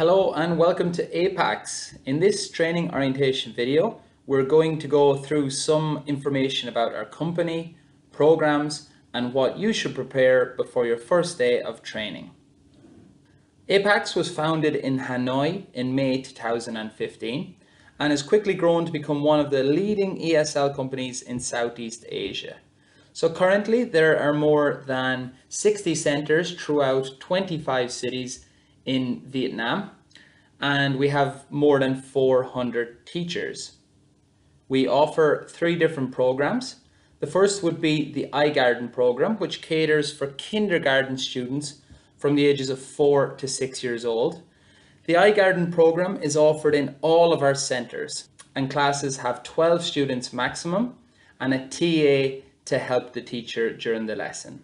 Hello and welcome to Apax. In this training orientation video, we're going to go through some information about our company, programs, and what you should prepare before your first day of training. Apax was founded in Hanoi in May 2015 and has quickly grown to become one of the leading ESL companies in Southeast Asia. So currently there are more than 60 centers throughout 25 cities in Vietnam, and we have more than 400 teachers. We offer 3 different programs. The first would be the iGarden program, which caters for kindergarten students from the ages of 4 to 6 years old. The iGarden program is offered in all of our centers, and classes have 12 students maximum and a TA to help the teacher during the lesson.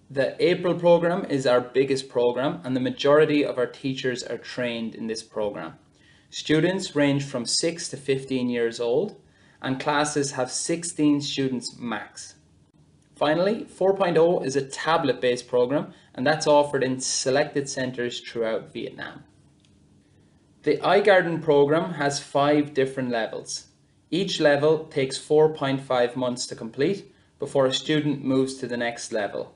The April program is our biggest program, and the majority of our teachers are trained in this program. Students range from 6 to 15 years old, and classes have 16 students max. Finally, 4.0 is a tablet-based program, and that's offered in selected centers throughout Vietnam. The iGarden program has 5 different levels. Each level takes 4.5 months to complete before a student moves to the next level.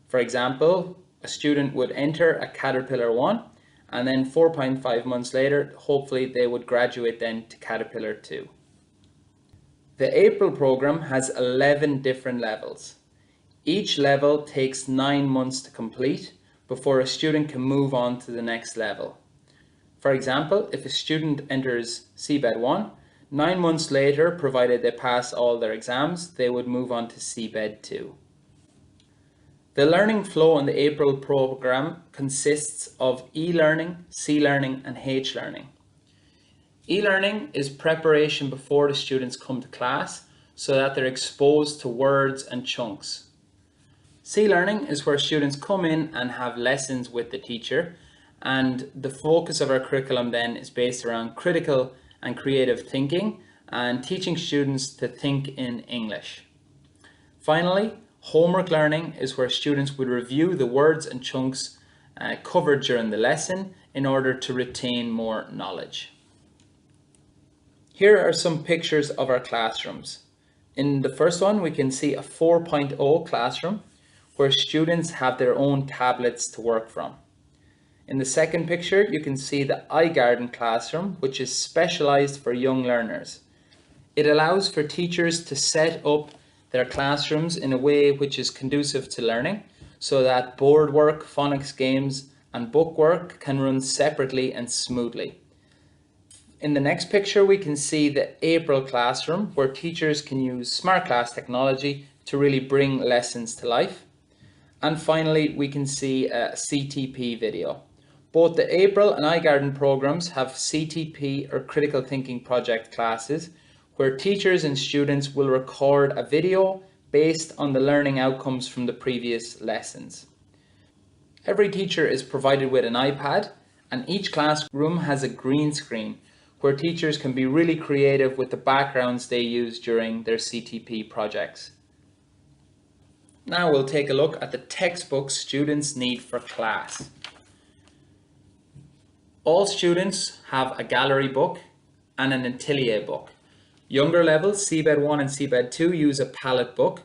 For example, a student would enter a Caterpillar 1 and then 4.5 months later, hopefully they would graduate then to Caterpillar 2. The April program has 11 different levels. Each level takes 9 months to complete before a student can move on to the next level. For example, if a student enters Seabed 1, 9 months later, provided they pass all their exams, they would move on to Seabed 2. The learning flow in the April program consists of e-learning, C-learning and H-learning. E-learning is preparation before the students come to class so that they're exposed to words and chunks. C-learning is where students come in and have lessons with the teacher, and the focus of our curriculum then is based around critical and creative thinking and teaching students to think in English. Finally, homework learning is where students would review the words and chunks covered during the lesson in order to retain more knowledge. Here are some pictures of our classrooms. In the first one, we can see a 4.0 classroom where students have their own tablets to work from. In the second picture, you can see the iGarden classroom, which is specialized for young learners. It allows for teachers to set up their classrooms in a way which is conducive to learning, so that board work, phonics games, and book work can run separately and smoothly. In the next picture, we can see the April classroom, where teachers can use smart class technology to really bring lessons to life. And finally, we can see a CTP video. Both the April and iGarden programs have CTP or critical thinking project classes, where teachers and students will record a video based on the learning outcomes from the previous lessons. Every teacher is provided with an iPad, and each classroom has a green screen where teachers can be really creative with the backgrounds they use during their CTP projects. Now we'll take a look at the textbooks students need for class. All students have a gallery book and an Atelier book. Younger levels, Seabed 1 and Seabed 2, use a Pallet Book.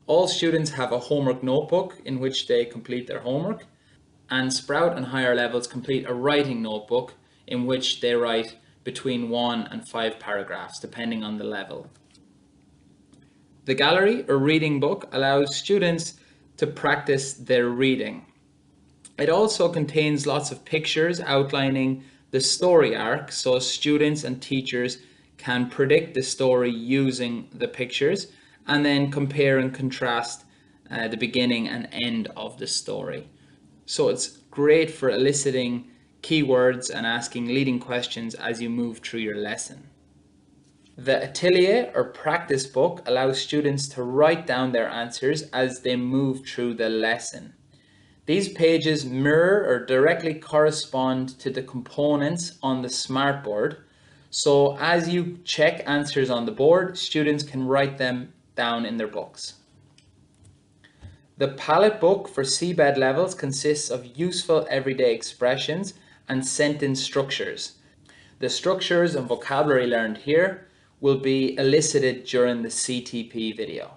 All students have a homework notebook in which they complete their homework. And Sprout and higher levels complete a writing notebook in which they write between 1 and 5 paragraphs, depending on the level. The gallery or reading book allows students to practice their reading. It also contains lots of pictures outlining the story arc, so students and teachers can predict the story using the pictures and then compare and contrast the beginning and end of the story. So it's great for eliciting keywords and asking leading questions as you move through your lesson. The Atelier or practice book allows students to write down their answers as they move through the lesson. These pages mirror or directly correspond to the components on the smartboard. So as you check answers on the board, students can write them down in their books. The Pallet Book for Seabed levels consists of useful everyday expressions and sentence structures. The structures and vocabulary learned here will be elicited during the CTP video.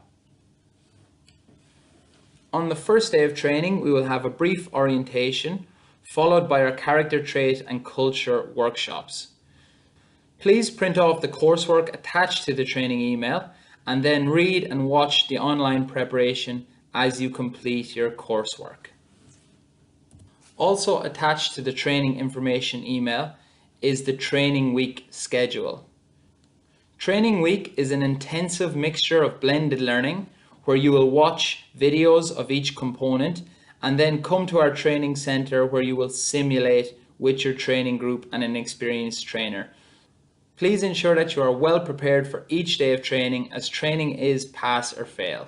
On the first day of training, we will have a brief orientation, followed by our character trait and culture workshops. Please print off the coursework attached to the training email and then read and watch the online preparation as you complete your coursework. Also attached to the training information email is the training week schedule. Training week is an intensive mixture of blended learning where you will watch videos of each component and then come to our training center where you will simulate with your training group and an experienced trainer. Please ensure that you are well prepared for each day of training, as training is pass or fail.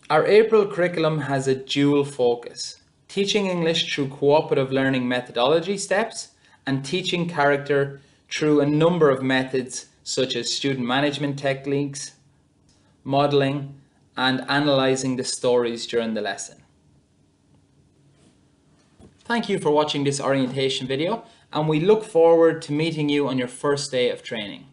Our April curriculum has a dual focus: teaching English through cooperative learning methodology steps and teaching character through a number of methods such as student management techniques, modeling, and analyzing the stories during the lesson. Thank you for watching this orientation video, and we look forward to meeting you on your first day of training.